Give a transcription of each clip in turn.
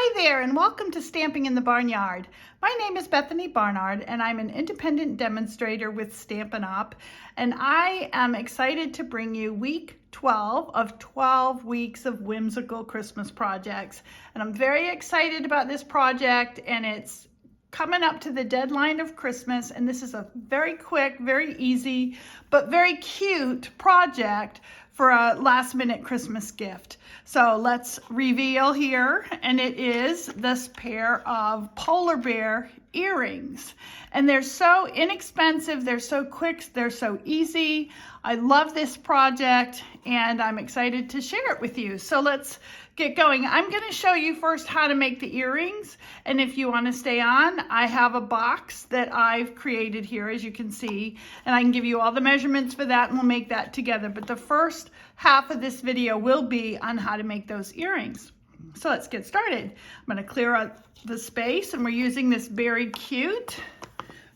Hi there, and welcome to Stamping in the Barnyard. My name is Bethany Barnard, and I'm an independent demonstrator with Stampin' Up, and I am excited to bring you week 12 of 12 weeks of whimsical Christmas projects. And I'm very excited about this project, and it's coming up to the deadline of Christmas, and this is a very quick, very easy, but very cute project for a last minute Christmas gift. So let's reveal here, and it is this pair of polar bear earrings. And they're so inexpensive, they're so quick, they're so easy. I love this project, and I'm excited to share it with you. So let's get going. I'm going to show you first how to make the earrings, and if you want to stay on, I have a box that I've created here, as you can see, and I can give you all the measurements for that, and we'll make that together. But the first half of this video will be on how to make those earrings. So let's get started. I'm going to clear out the space, and we're using this Very Cute,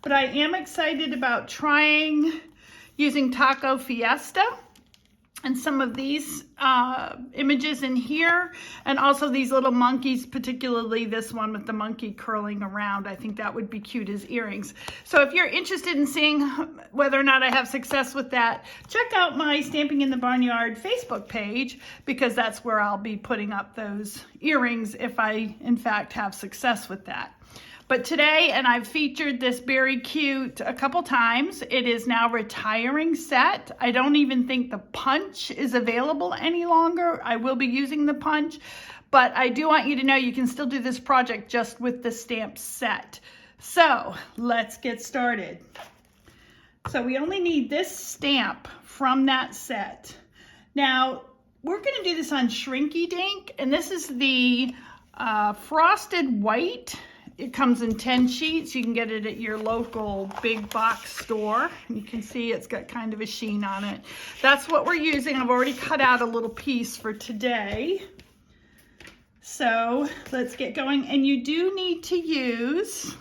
but I am excited about trying using Taco Fiesta and some of these images in here, and also these little monkeys, particularly this one with the monkey curling around. I think that would be cute as earrings. So if you're interested in seeing whether or not I have success with that, check out my Stamping in the Barnyard Facebook page, because that's where I'll be putting up those earrings if I in fact have success with that. But today, and I've featured this Very Cute a couple times, it is now retiring set. I don't even think the punch is available any longer. I will be using the punch, but I do want you to know you can still do this project just with the stamp set. So let's get started. So we only need this stamp from that set. Now, we're gonna do this on Shrinky Dink, and this is the frosted white. It comes in 10 sheets. You can get it at your local big box store. You can see it's got kind of a sheen on it. That's what we're using. I've already cut out a little piece for today. So let's get going. And you do need to use,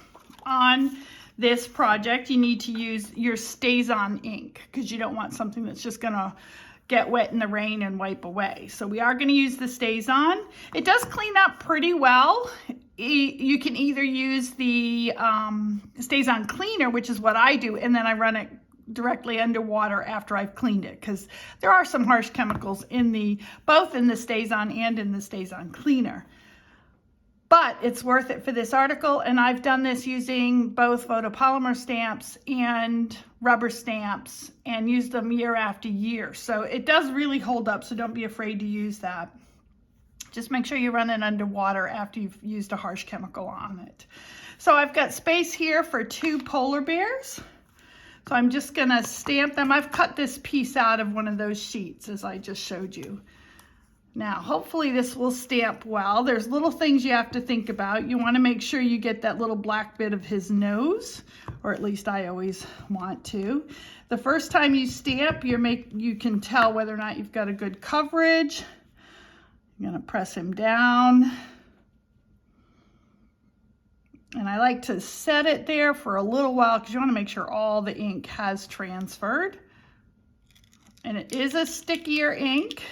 on this project, you need to use your Stays-On ink, because you don't want something that's just gonna get wet in the rain and wipe away. So we are gonna use the Stays-On. It does clean up pretty well. You can either use the Stays-On cleaner, which is what I do, and then I run it directly under water after I've cleaned it, because there are some harsh chemicals in both in the Stays-On and in the Stays-On cleaner. But it's worth it for this article, and I've done this using both photopolymer stamps and rubber stamps and used them year after year. So it does really hold up, so don't be afraid to use that. Just make sure you run it under water after you've used a harsh chemical on it. So I've got space here for 2 polar bears. So I'm just gonna stamp them. I've cut this piece out of one of those sheets, as I just showed you. Now, hopefully this will stamp well. There's little things you have to think about. You wanna make sure you get that little black bit of his nose, or at least I always want to. The first time you stamp, you can tell whether or not you've got a good coverage. I'm gonna press him down. And I like to set it there for a little while, because you wanna make sure all the ink has transferred. And it is a stickier ink.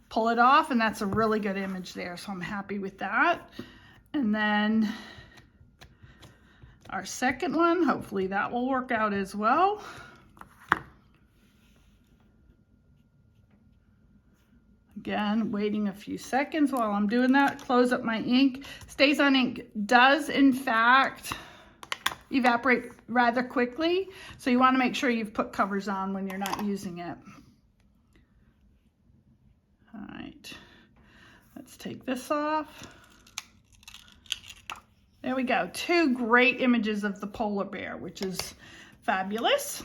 Pull it off, and that's a really good image there, so I'm happy with that. And then our second one, hopefully that will work out as well. Again, waiting a few seconds while I'm doing that. Close up my ink. Stays-On ink does, in fact, evaporate rather quickly, so you want to make sure you've put covers on when you're not using it. All right, let's take this off. There we go. 2 great images of the polar bear, which is fabulous.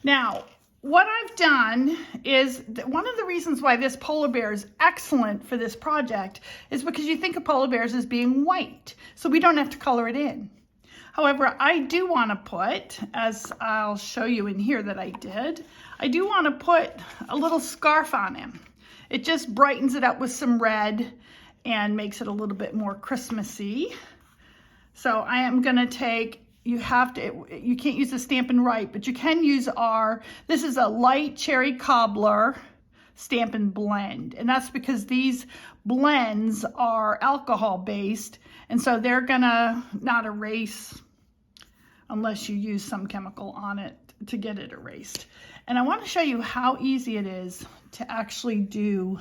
Now, what I've done is, one of the reasons why this polar bear is excellent for this project is because you think of polar bears as being white, so we don't have to color it in. However, I do want to put, as I'll show you in here that I do want to put a little scarf on him. It just brightens it up with some red and makes it a little bit more Christmassy. So I am going to take, you can't use the Stampin' Right, but you can use this is a light cherry cobbler Stampin' Blend. And that's because these blends are alcohol based, and so they're gonna not erase unless you use some chemical on it to get it erased. And I want to show you how easy it is to actually do.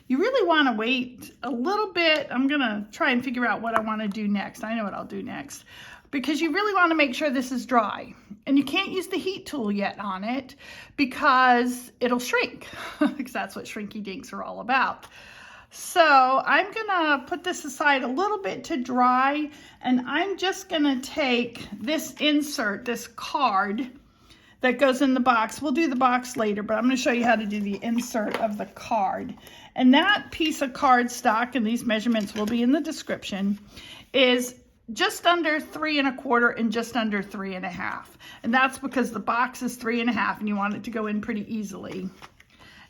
You really want to wait a little bit. I'm gonna try and figure out what I want to do next. I know what I'll do next, because you really want to make sure this is dry. And you can't use the heat tool yet on it because it'll shrink, because that's what shrinky dinks are all about. So I'm gonna put this aside a little bit to dry, and I'm just gonna take this insert, this card that goes in the box. We'll do the box later, but I'm gonna show you how to do the insert of the card. And that piece of cardstock, and these measurements will be in the description, is just under 3 1/4 and just under 3 1/2. And that's because the box is 3 1/2 and you want it to go in pretty easily.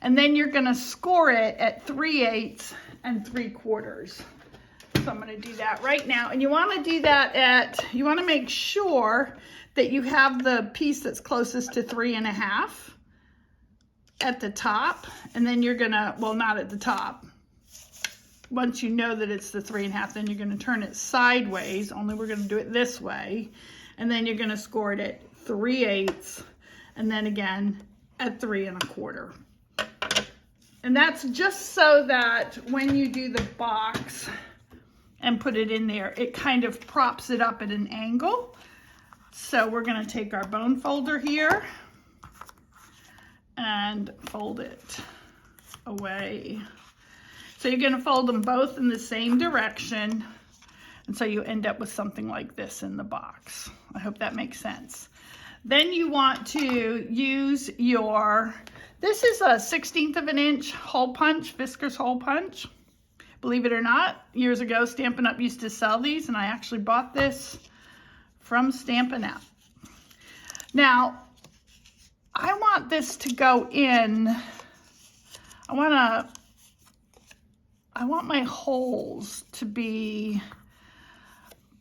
And then you're gonna score it at 3/8 and 3/4. So I'm gonna do that right now. And you wanna do that you wanna make sure that you have the piece that's closest to 3 1/2 at the top. And then you're gonna, well, not at the top. Once you know that it's the 3 1/2, then you're gonna turn it sideways, only we're gonna do it this way. And then you're gonna score it at 3/8 and then again at 3 1/4. And that's just so that when you do the box and put it in there, it kind of props it up at an angle. So we're gonna take our bone folder here and fold it away. So you're gonna fold them both in the same direction. And so you end up with something like this in the box. I hope that makes sense. Then you want to use this is a 1/16 of an inch hole punch, Fiskars hole punch. Believe it or not, years ago, Stampin' Up! Used to sell these, and I actually bought this from Stampin' Up! Now, I want this to go in, I want my holes to be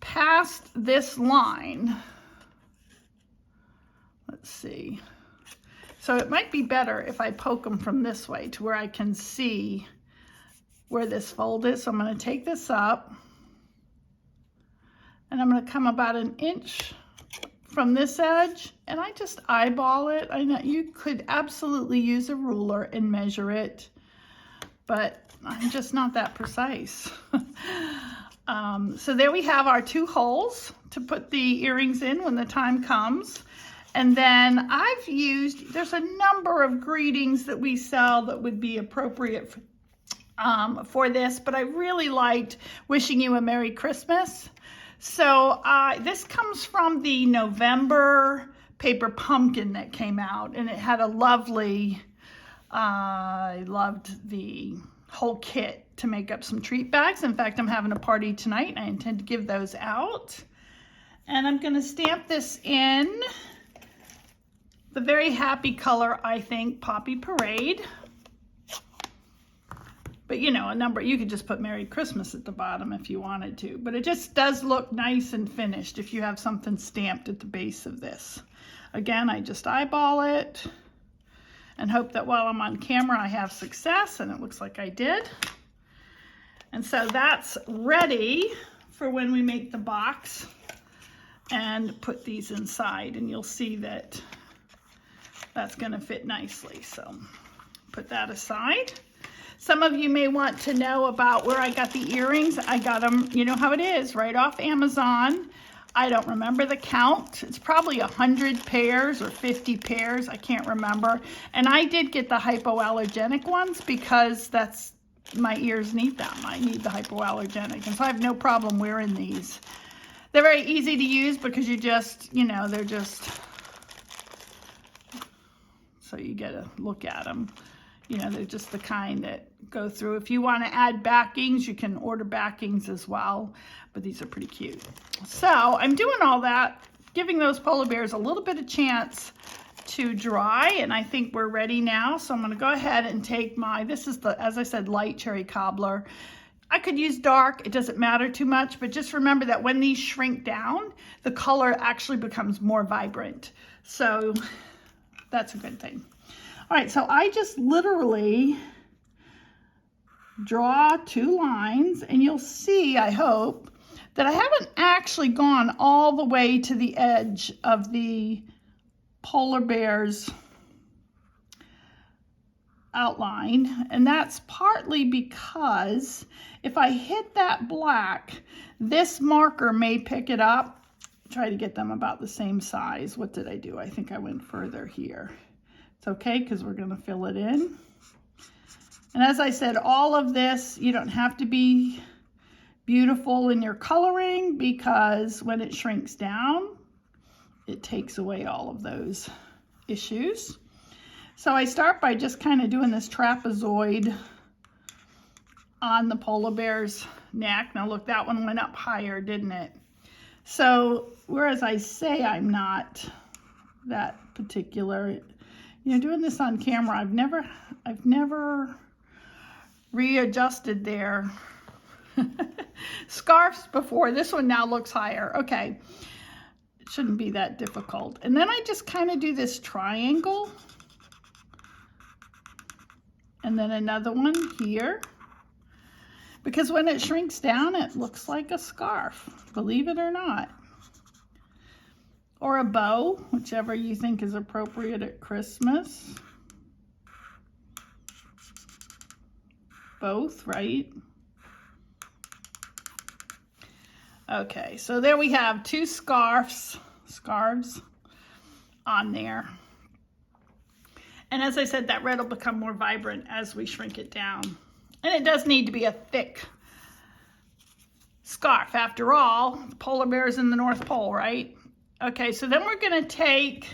past this line. Let's see. So it might be better if I poke them from this way to where I can see where this fold is. So I'm going to take this up and I'm going to come about 1 inch from this edge, and I just eyeball it. I know you could absolutely use a ruler and measure it, but I'm just not that precise. So there we have our 2 holes to put the earrings in when the time comes. And then I've used, there's a number of greetings that we sell that would be appropriate for this, but I really liked Wishing You a Merry Christmas. So this comes from the November paper pumpkin that came out, and it had a lovely, I loved the whole kit to make up some treat bags. In fact, I'm having a party tonight, and I intend to give those out. And I'm gonna stamp this in the very happy color, I think, Poppy Parade. But you know, you could just put Merry Christmas at the bottom if you wanted to, but it just does look nice and finished if you have something stamped at the base of this. Again, I just eyeball it and hope that while I'm on camera I have success, and it looks like I did. And so that's ready for when we make the box and put these inside, and you'll see that that's gonna fit nicely. So put that aside. Some of you may want to know about where I got the earrings. I got them, you know how it is, right off Amazon. I don't remember the count. It's probably 100 pairs or 50 pairs. I can't remember. And I did get the hypoallergenic ones because my ears need them. I need the hypoallergenic. And so I have no problem wearing these. They're very easy to use because you just, you know, they're just, so you get a look at them. You know, they're just the kind that go through. If you want to add backings, you can order backings as well, but these are pretty cute. So I'm doing all that, giving those polar bears a little bit of chance to dry, and I think we're ready now. So I'm going to go ahead and take this is the, as I said, light cherry cobbler. I could use dark, it doesn't matter too much, but just remember that when these shrink down, the color actually becomes more vibrant. So that's a good thing. All right, so I just literally draw 2 lines, and you'll see, I hope, that I haven't actually gone all the way to the edge of the polar bear's outline, and that's partly because if I hit that black, this marker may pick it up. Try to get them about the same size. What did I do? I think I went further here. It's okay because we're going to fill it in. And as I said, all of this, you don't have to be beautiful in your coloring, because when it shrinks down, it takes away all of those issues. So I start by just kind of doing this trapezoid on the polar bear's neck. Now look, that one went up higher, didn't it? So whereas I say I'm not that particular, doing this on camera, I've never readjusted their scarves before. This one now looks higher. Okay, it shouldn't be that difficult. And then I just kind of do this triangle, and then another one here, because when it shrinks down, it looks like a scarf, believe it or not, or a bow, whichever you think is appropriate at Christmas. Both, right? Okay, so there we have 2 scarves on there. And as I said, that red will become more vibrant as we shrink it down. And it does need to be a thick scarf. After all, polar bears in the North Pole, right? Okay, so then we're gonna take,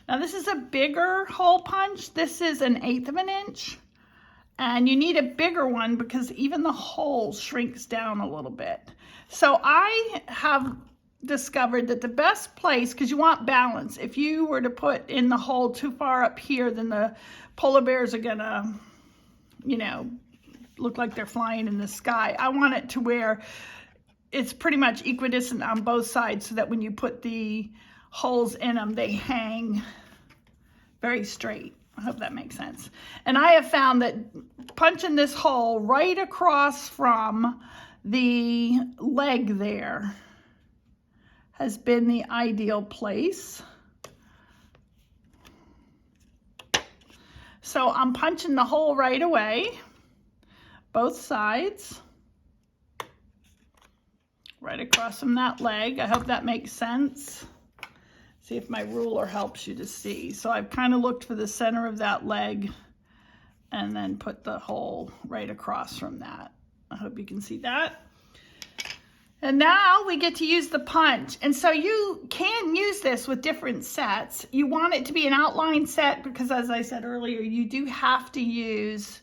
now this is a bigger hole punch. This is 1/8 of an inch. And you need a bigger one because even the hole shrinks down a little bit. So I have discovered that the best place, because you want balance, if you were to put in the hole too far up here, then the polar bears are gonna, look like they're flying in the sky. I want it to where it's pretty much equidistant on both sides, so that when you put the holes in them, they hang very straight. I hope that makes sense. And I have found that punching this hole right across from the leg there has been the ideal place. So I'm punching the hole right away, both sides, right across from that leg. I hope that makes sense. See if my ruler helps you to see. So I've kind of looked for the center of that leg and then put the hole right across from that. I hope you can see that. And now we get to use the punch. And so you can use this with different sets. You want it to be an outline set because, as I said earlier, you do have to use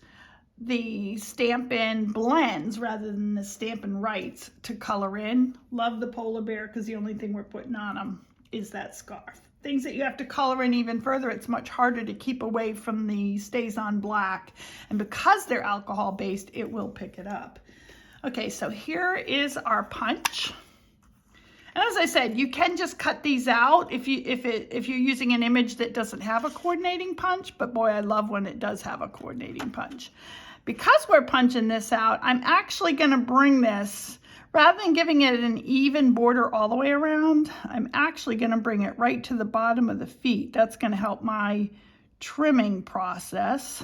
the Stampin' blends rather than the Stampin' Writes to color in. Love the polar bear because the only thing we're putting on them is that scarf. Things that you have to color in even further, it's much harder to keep away from the Stays On Black. And because they're alcohol based, it will pick it up. Okay, so here is our punch. And as I said, you can just cut these out if you're using an image that doesn't have a coordinating punch, but boy, I love when it does have a coordinating punch. Because we're punching this out, I'm actually gonna bring this, rather than giving it an even border all the way around, I'm actually gonna bring it right to the bottom of the feet. That's gonna help my trimming process.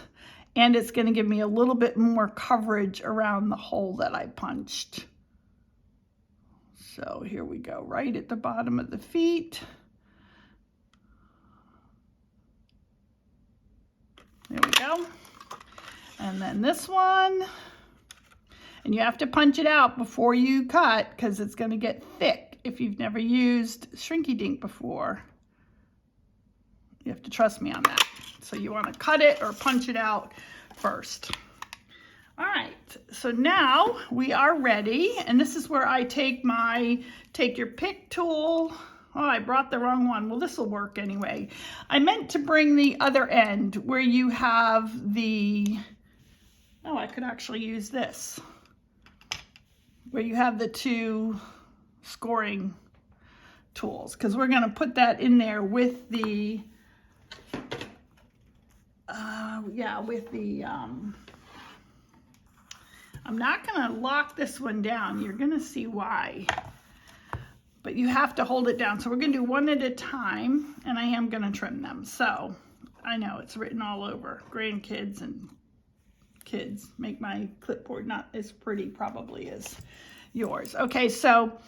And it's gonna give me a little bit more coverage around the hole that I punched. So here we go, right at the bottom of the feet. There we go. And then this one. And you have to punch it out before you cut because it's gonna get thick if you've never used Shrinky Dink before. You have to trust me on that. So you wanna cut it or punch it out first. All right, so now we are ready. And this is where I take your pick tool. Oh, I brought the wrong one. Well, this will work anyway. I meant to bring the other end where you have the, oh, I could actually use this. Where you have the 2 scoring tools, because we're gonna put that in there with the yeah, with the, I'm not gonna lock this one down. You're gonna see why. But you have to hold it down. So we're gonna do one at a time, and I am gonna trim them. So I know it's written all over. Grandkids and kids make my clipboard not as pretty probably as yours. Okay, so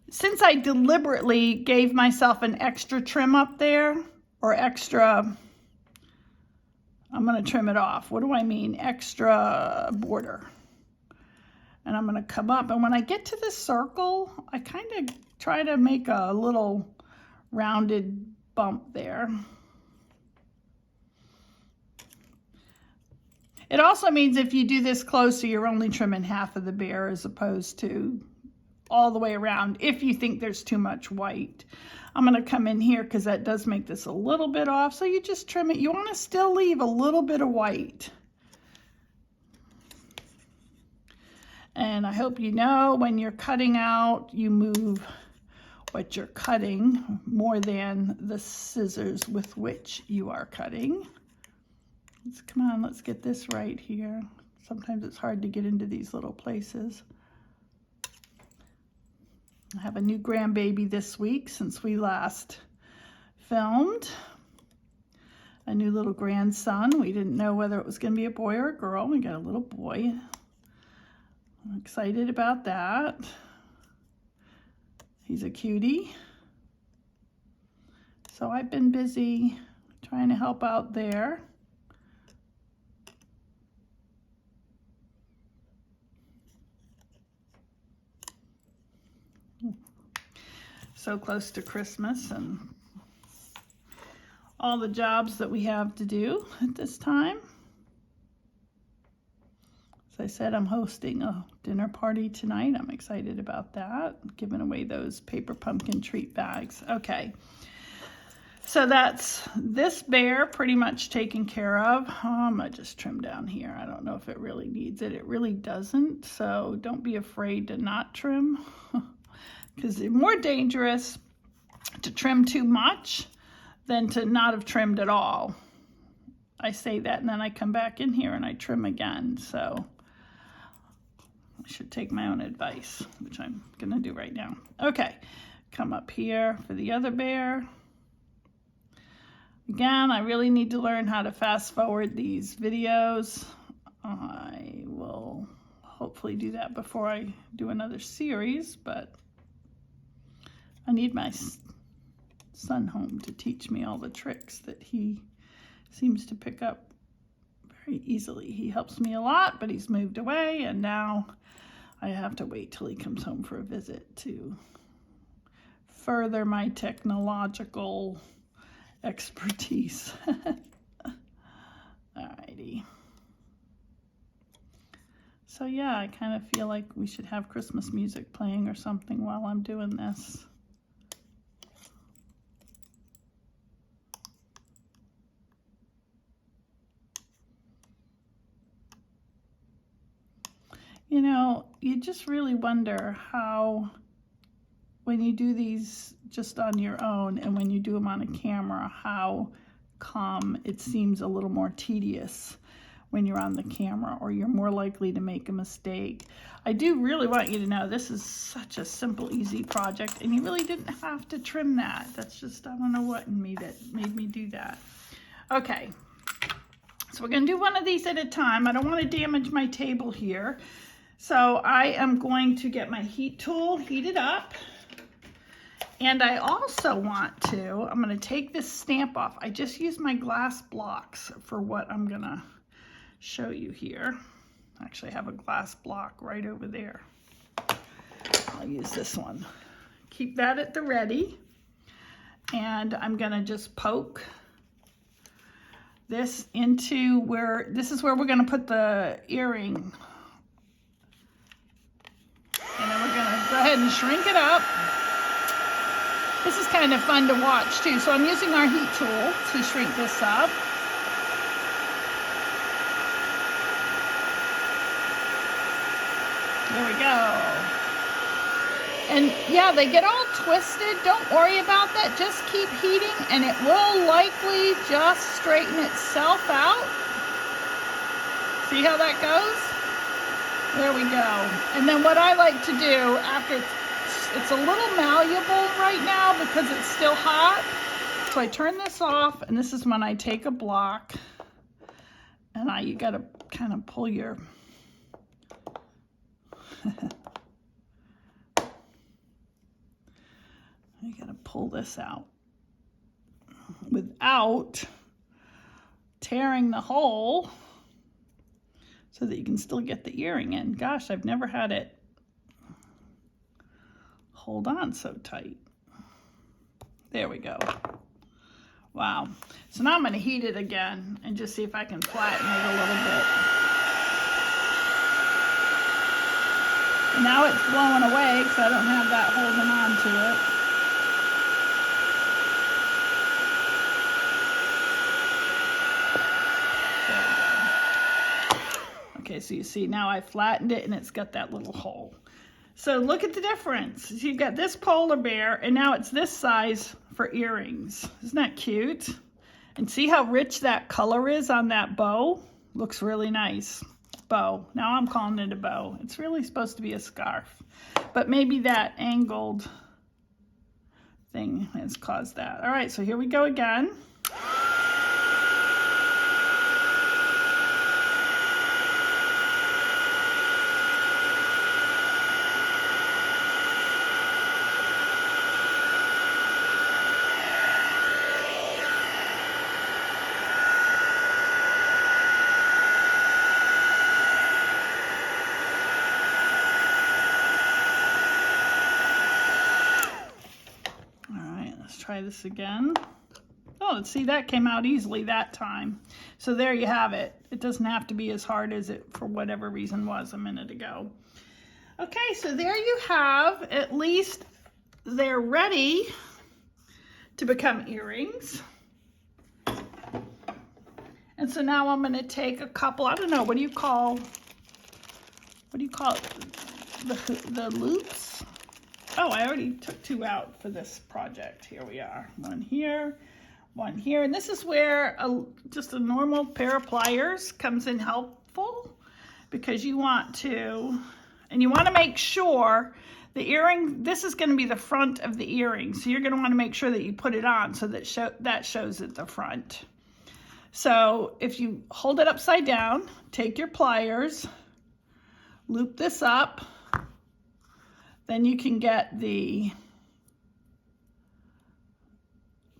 since I deliberately gave myself an extra trim up there, or extra, I'm gonna trim it off. What do I mean? Extra border. And I'm gonna come up, and when I get to this circle, I kind of try to make a little rounded bump there. It also means if you do this closer, you're only trimming half of the bear as opposed to all the way around if you think there's too much white. I'm gonna come in here because that does make this a little bit off, so you just trim it. You wanna still leave a little bit of white. And I hope you know when you're cutting out, you move what you're cutting more than the scissors with which you are cutting. Come on, let's get this right here. Sometimes it's hard to get into these little places. I have a new grandbaby this week since we last filmed. A new little grandson. We didn't know whether it was going to be a boy or a girl. We got a little boy. I'm excited about that. He's a cutie. So I've been busy trying to help out there. So close to Christmas and all the jobs that we have to do at this time. As I said, I'm hosting a dinner party tonight. I'm excited about that. Giving away those paper pumpkin treat bags. Okay, so that's this bear pretty much taken care of. I'm gonna just trim down here. I don't know if it really needs it. It really doesn't, so don't be afraid to not trim because it's more dangerous to trim too much than to not have trimmed at all. I say that and then I come back in here and I trim again, so I should take my own advice, which I'm gonna do right now. Okay, come up here for the other bear. Again, I really need to learn how to fast forward these videos. I will hopefully do that before I do another series, but I need my son home to teach me all the tricks that he seems to pick up very easily. He helps me a lot, but he's moved away, and now I have to wait till he comes home for a visit to further my technological expertise. Alrighty. So yeah, I kind of feel like we should have Christmas music playing or something while I'm doing this. You know, you just really wonder how, when you do these just on your own and when you do them on a camera, how come it seems a little more tedious when you're on the camera, or you're more likely to make a mistake. I do really want you to know this is such a simple, easy project, and you really didn't have to trim that. That's just, I don't know what in me that made me do that. Okay, so we're gonna do one of these at a time. I don't want to damage my table here. So I am going to get my heat tool heated up. And I also want to, I'm gonna take this stamp off. I just used my glass blocks for what I'm gonna show you here. Actually, I have a glass block right over there. I'll use this one. Keep that at the ready. And I'm gonna just poke this into where, this is where we're gonna put the earring. And then we're gonna go ahead and shrink it up. This is kind of fun to watch too. So I'm using our heat tool to shrink this up. There we go. And yeah, they get all twisted. Don't worry about that. Just keep heating and it will likely just straighten itself out. See how that goes? There we go. And then what I like to do after it's a little malleable right now because it's still hot. So I turn this off, and this is when I take a block, and you gotta kind of pull your you gotta pull this out without tearing the hole so that you can still get the earring in. Gosh, I've never had it hold on so tight. There we go. Wow. So now I'm going to heat it again and just see if I can flatten it a little bit. And now it's blowing away because I don't have that holding on to it. Okay, so you see now I flattened it and it's got that little hole. So look at the difference. You've got this polar bear and now it's this size for earrings. Isn't that cute? And see how rich that color is on that bow? Looks really nice. Bow. Now I'm calling it a bow. It's really supposed to be a scarf. But maybe that angled thing has caused that. All right, so here we go again. Try this again. Oh, see, that came out easily that time. So there you have it. It doesn't have to be as hard as it, for whatever reason, was a minute ago. Okay, so there you have, at least they're ready to become earrings. And so now I'm going to take a couple, I don't know, what do you call it? The loops? Oh, I already took two out for this project. Here we are. One here, one here. And this is where just a normal pair of pliers comes in helpful because you want to make sure the earring, this is going to be the front of the earring. So you're going to want to make sure that you put it on so that that shows at the front. So if you hold it upside down, take your pliers, loop this up, then you can get the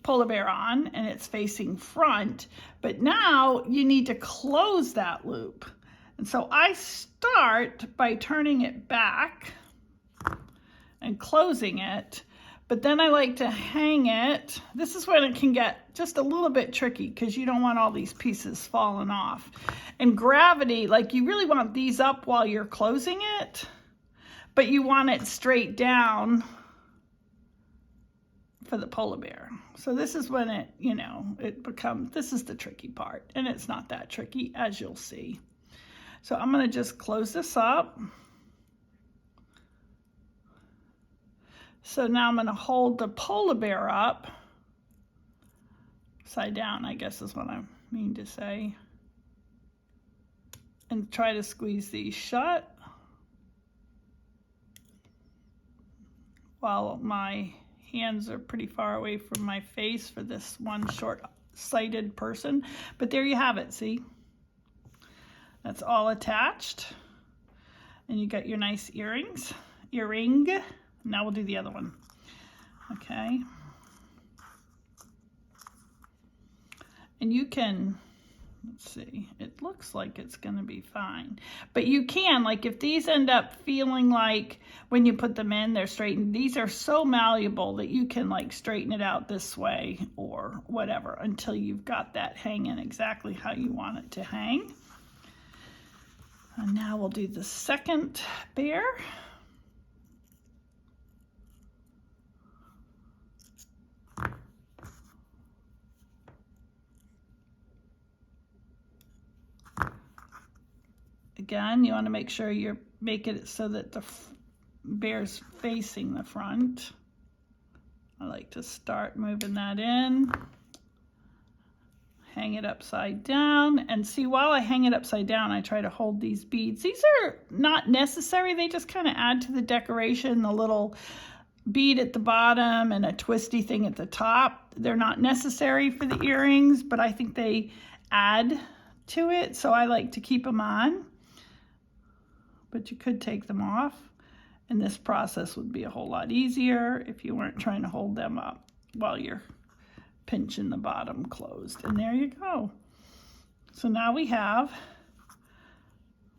polar bear on and it's facing front. But now you need to close that loop. And so I start by turning it back and closing it, but then I like to hang it. This is when it can get just a little bit tricky because you don't want all these pieces falling off. And gravity, like you really want these up while you're closing it, but you want it straight down for the polar bear. So this is when it, this is the tricky part, and it's not that tricky, as you'll see. So I'm gonna just close this up. So now I'm gonna hold the polar bear up, upside down, I guess is what I mean to say, and try to squeeze these shut. While my hands are pretty far away from my face for this one short-sighted person. But there you have it, see? That's all attached. And you got your nice earring. Now we'll do the other one. Okay. And you can, let's see, it looks like it's gonna be fine. But you can, like if these end up feeling like when you put them in, they're straightened, these are so malleable that you can like straighten it out this way or whatever until you've got that hanging exactly how you want it to hang. And now we'll do the second bear. Again, you want to make sure you make it so that the bear's facing the front. I like to start moving that in, hang it upside down. And see, while I hang it upside down, I try to hold these beads. These are not necessary. They just kind of add to the decoration, the little bead at the bottom and a twisty thing at the top. They're not necessary for the earrings, but I think they add to it, so I like to keep them on. But you could take them off, and this process would be a whole lot easier if you weren't trying to hold them up while you're pinching the bottom closed. And there you go. So now we have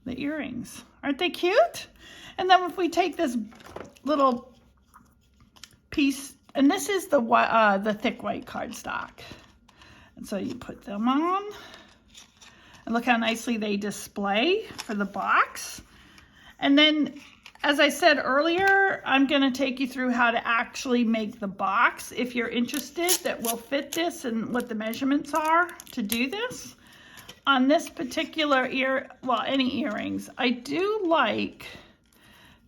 the earrings. Aren't they cute? And then if we take this little piece, and this is the thick white cardstock, and so you put them on, and look how nicely they display for the box. And then, as I said earlier, I'm going to take you through how to actually make the box if you're interested that will fit this and what the measurements are to do this. On this particular any earrings, I do like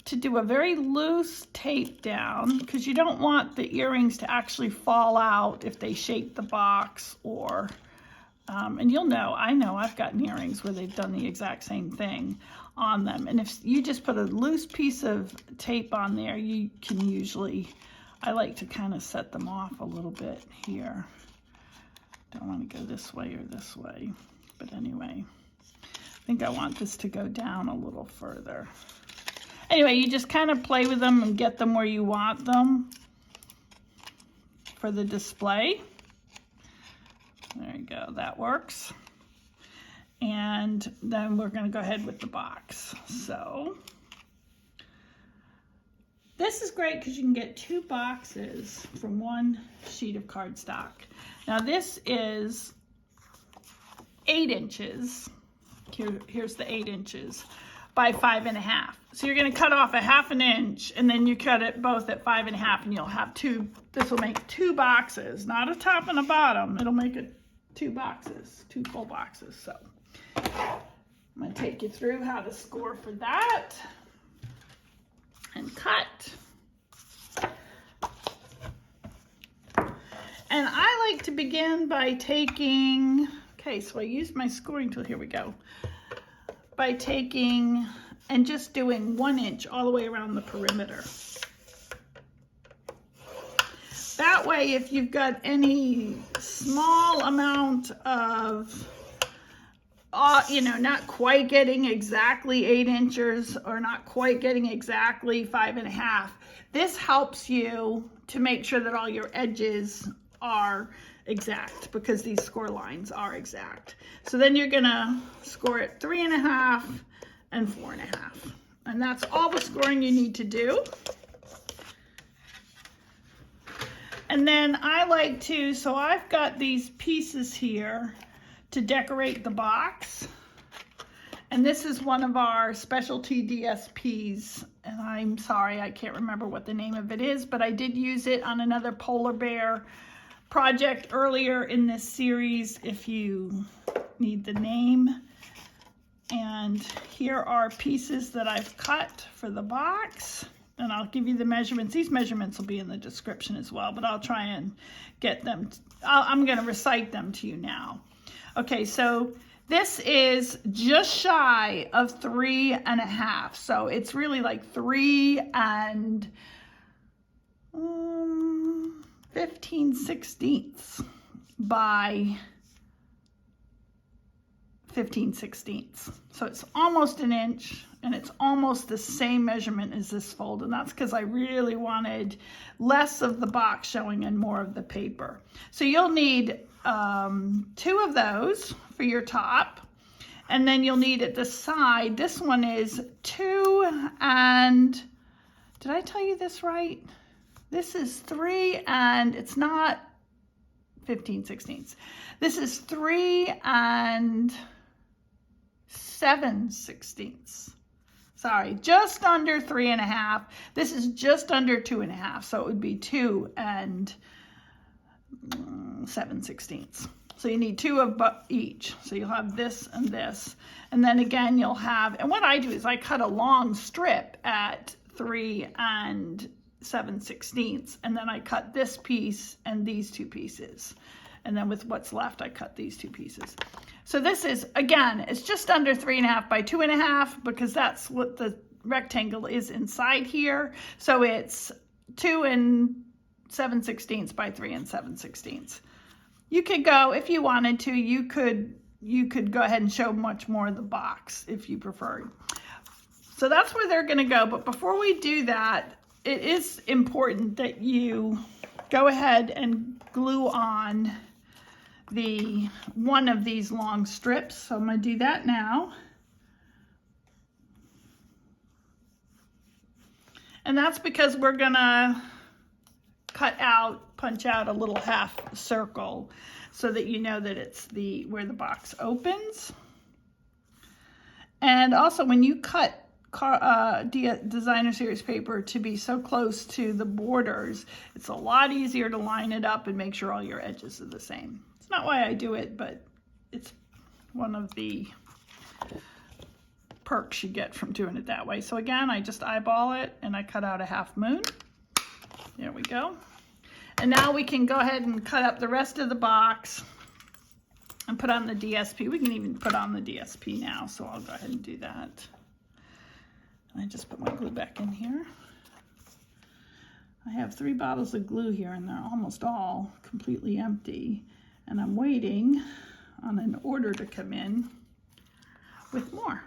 to do a very loose tape down because you don't want the earrings to actually fall out if they shake the box, or and you'll know, I know I've gotten earrings where they've done the exact same thing on them. And if you just put a loose piece of tape on there, you can usually, I like to kind of set them off a little bit here. Don't want to go this way or this way, but anyway, I think I want this to go down a little further. Anyway, you just kind of play with them and get them where you want them for the display. There you go, that works. And then we're going to go ahead with the box. So this is great because you can get 2 boxes from 1 sheet of cardstock. Now this is 8 inches. Here's the 8 inches by 5.5. So you're going to cut off a 1/2 inch, and then you cut it both at 5.5, and you'll have 2. This will make 2 boxes, not a top and a bottom. It'll make it 2 boxes, 2 full boxes. So I'm going to take you through how to score for that and cut. And I like to begin by taking, okay, so I used my scoring tool. Here we go. By taking and just doing 1 inch all the way around the perimeter. That way, if you've got any small amount of, not quite getting exactly 8 inches or not quite getting exactly 5.5, this helps you to make sure that all your edges are exact, because these score lines are exact. So then you're gonna score it 3.5 and 4.5. And that's all the scoring you need to do. And then I like to, so I've got these pieces here to decorate the box. And this is one of our specialty DSPs. And I'm sorry, I can't remember what the name of it is, but I did use it on another polar bear project earlier in this series if you need the name. And here are pieces that I've cut for the box. And I'll give you the measurements. These measurements will be in the description as well, but I'll try and get them. I'm going to recite them to you now. Okay, so this is just shy of 3.5. So it's really like 3 and 15/16 by 15/16. So it's almost an inch, and it's almost the same measurement as this fold, and that's because I really wanted less of the box showing and more of the paper. So you'll need 2 of those for your top, and then you'll need at the side, this one is 2 and, did I tell you this right? This is 3 and it's not 15/16. This is 3 and 7/16. Sorry, just under 3.5. This is just under 2.5, so it would be 2 and 7/16. So you need 2 of each. So you'll have this and this. And then again, you'll have, and what I do is I cut a long strip at 3 and 7/16, and then I cut this piece and these 2 pieces. And then with what's left, I cut these 2 pieces. So this is, again, it's just under 3.5 by 2.5 because that's what the rectangle is inside here. So it's 2 7/16 by 3 7/16. You could go, if you wanted to, you could go ahead and show much more of the box if you preferred. So that's where they're gonna go. But before we do that, it is important that you go ahead and glue on one of these long strips. So I'm gonna do that now. And that's because we're gonna punch out a little half circle so that you know that it's where the box opens. And also when you cut designer series paper to be so close to the borders, it's a lot easier to line it up and make sure all your edges are the same. It's not why I do it, but it's one of the perks you get from doing it that way. So again, I just eyeball it and I cut out a half moon. There we go. And now we can go ahead and cut up the rest of the box and put on the DSP. We can even put on the DSP now, so I'll go ahead and do that. I just put my glue back in here. I have 3 bottles of glue here and they're almost all completely empty. And I'm waiting on an order to come in with more.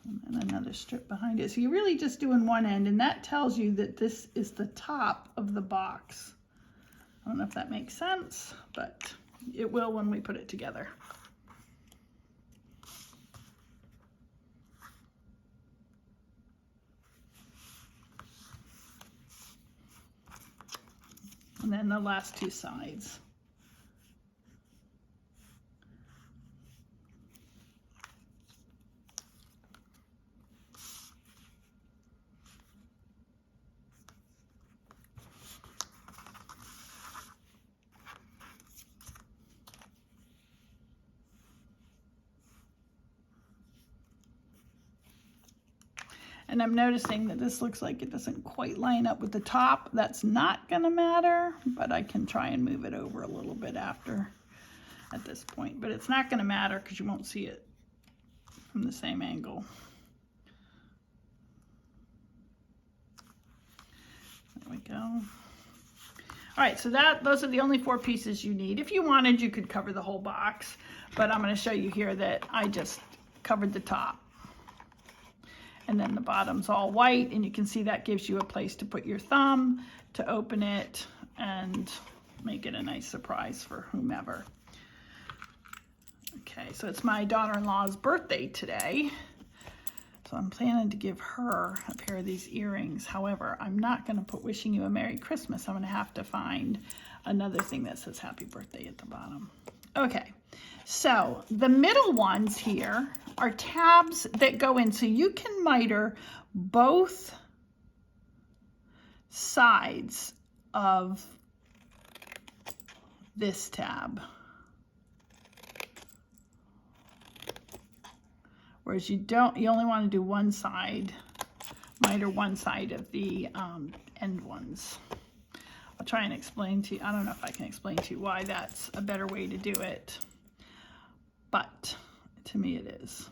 And then another strip behind it. So you're really just doing one end, and that tells you that this is the top of the box. I don't know if that makes sense, but it will when we put it together. And then the last 2 sides. And I'm noticing that this looks like it doesn't quite line up with the top. That's not gonna matter, but I can try and move it over a little bit after at this point. But it's not gonna matter because you won't see it from the same angle. There we go. All right, so those are the only 4 pieces you need. If you wanted, you could cover the whole box, but I'm gonna show you here that I just covered the top. And then the bottom's all white, and you can see that gives you a place to put your thumb, to open it, and make it a nice surprise for whomever. Okay, so it's my daughter-in-law's birthday today. So I'm planning to give her a pair of these earrings. However, I'm not gonna put wishing you a Merry Christmas. I'm gonna have to find another thing that says happy birthday at the bottom. Okay, so the middle ones here are tabs that go in. So you can miter both sides of this tab. Whereas you only want to do one side, miter one side of the end ones. I'll try and explain to you, I don't know if I can explain to you why that's a better way to do it, but to me it is.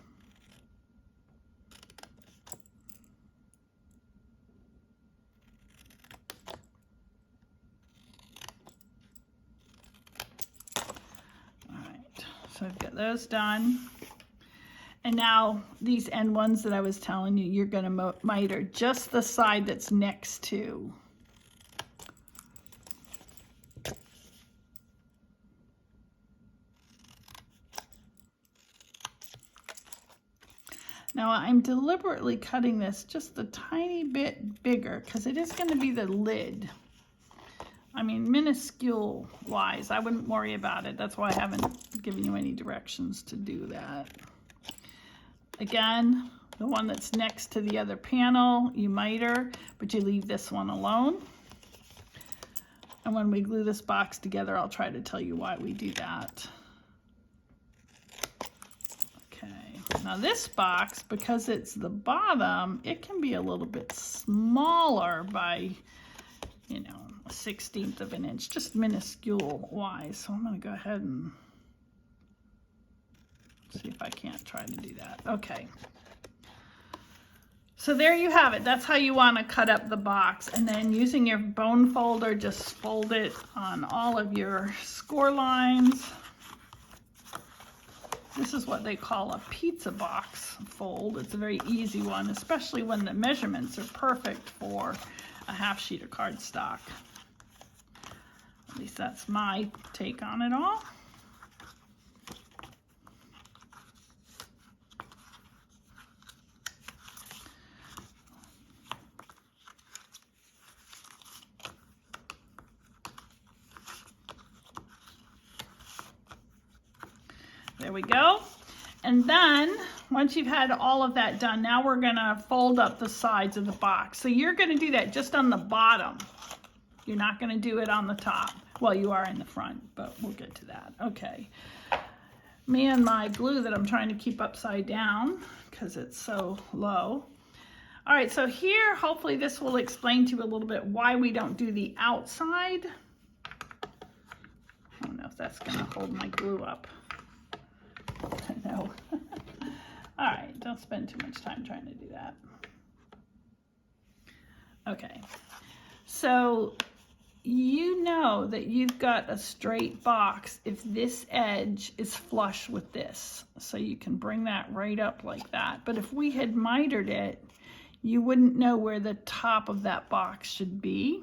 All right, so I've got those done. And now these end ones that I was telling you, you're gonna miter just the side that's next to. Now I'm deliberately cutting this just a tiny bit bigger because it is going to be the lid. I mean, minuscule wise, I wouldn't worry about it. That's why I haven't given you any directions to do that. Again, the one that's next to the other panel, you miter, but you leave this one alone. And when we glue this box together, I'll try to tell you why we do that. Now this box, because it's the bottom, it can be a little bit smaller by, you know, 1/16 of an inch, just minuscule wise. So I'm going to go ahead and see if I can't try to do that. Okay. So there you have it. That's how you want to cut up the box. And then using your bone folder, just fold it on all of your score lines. This is what they call a pizza box fold. It's a very easy one, especially when the measurements are perfect for a half sheet of cardstock. At least that's my take on it all. There we go. And then once you've had all of that done, now we're gonna fold up the sides of the box. So you're gonna do that just on the bottom. You're not gonna do it on the top. Well, you are in the front, but we'll get to that. Okay. Me and my glue that I'm trying to keep upside down because it's so low. All right, so here, hopefully this will explain to you a little bit why we don't do the outside. I don't know if that's gonna hold my glue up. No. All right, don't spend too much time trying to do that. Okay, so you know that you've got a straight box if this edge is flush with this. So you can bring that right up like that. But if we had mitered it, you wouldn't know where the top of that box should be.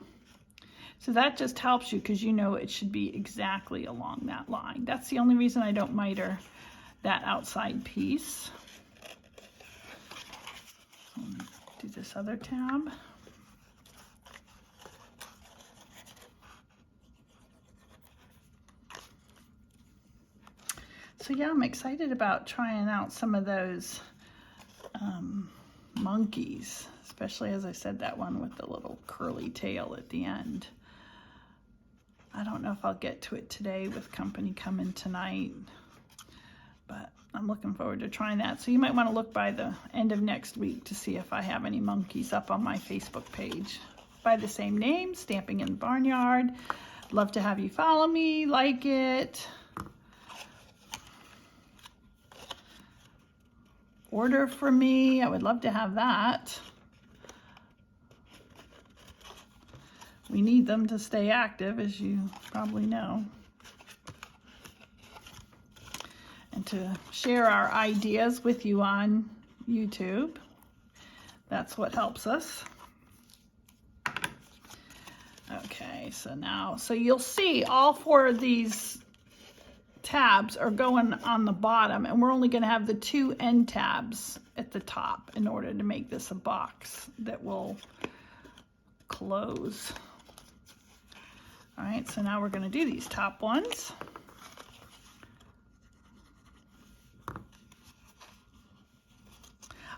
So that just helps you because you know it should be exactly along that line. That's the only reason I don't miter that outside piece. Do this other tab. So yeah, I'm excited about trying out some of those monkeys, especially as I said, that one with the little curly tail at the end. I don't know if I'll get to it today with company coming tonight, but I'm looking forward to trying that. So you might want to look by the end of next week to see if I have any monkeys up on my Facebook page by the same name, Stamping in the Barnyard. Love to have you follow me, like it, order from me. I would love to have that. We need them to stay active, as you probably know, and to share our ideas with you on YouTube. That's what helps us. Okay, so now, so you'll see all four of these tabs are going on the bottom, and we're only going to have the two end tabs at the top in order to make this a box that will close. All right, so now we're going to do these top ones.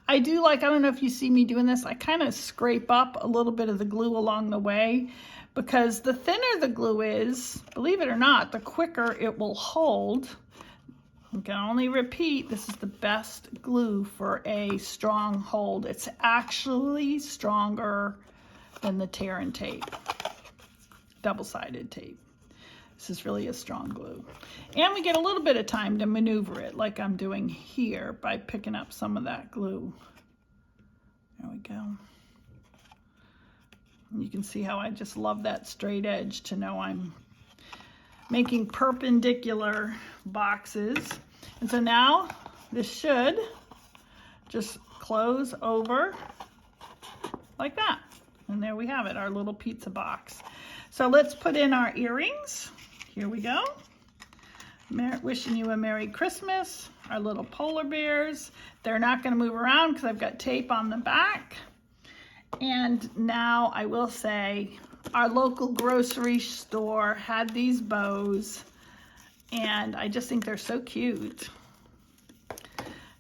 I do like, I don't know if you see me doing this, I kind of scrape up a little bit of the glue along the way, because the thinner the glue is, believe it or not, the quicker it will hold. I can only repeat, this is the best glue for a strong hold. It's actually stronger than the tear and tape, double-sided tape. This is really a strong glue. And we get a little bit of time to maneuver it like I'm doing here by picking up some of that glue. There we go. And you can see how I just love that straight edge to know I'm making perpendicular boxes. And so now this should just close over like that. And there we have it, our little pizza box. So let's put in our earrings. Here we go. Wishing you a Merry Christmas. Our little polar bears. They're not going to move around because I've got tape on the back. And now I will say our local grocery store had these bows, and I just think they're so cute.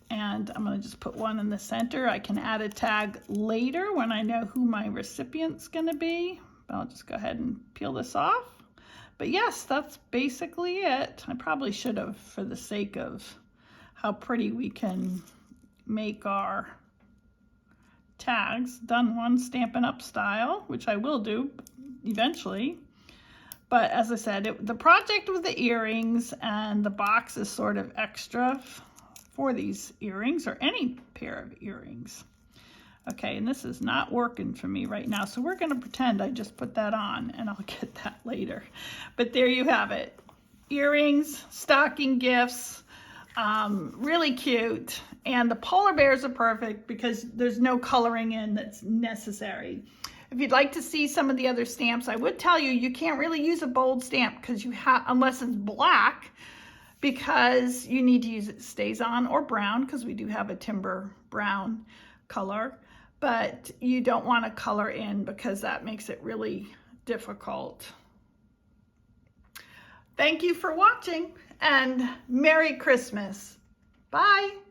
And I'm going to just put one in the center. I can add a tag later when I know who my recipient's going to be. But I'll just go ahead and peel this off. But yes, that's basically it. I probably should have, for the sake of how pretty we can make our tags. Done one Stampin' Up! Style, which I will do eventually. But as I said, the project was the earrings, and the box is sort of extra for these earrings or any pair of earrings. Okay, and this is not working for me right now, so we're going to pretend I just put that on, and I'll get that later. But there you have it. Earrings, stocking gifts, really cute. And the polar bears are perfect because there's no coloring in that's necessary. If you'd like to see some of the other stamps, I would tell you, you can't really use a bold stamp because you have, unless it's black, because you need to use it stays on or brown, because we do have a timber brown color, but you don't want to color in because that makes it really difficult. Thank you for watching, and Merry Christmas. Bye.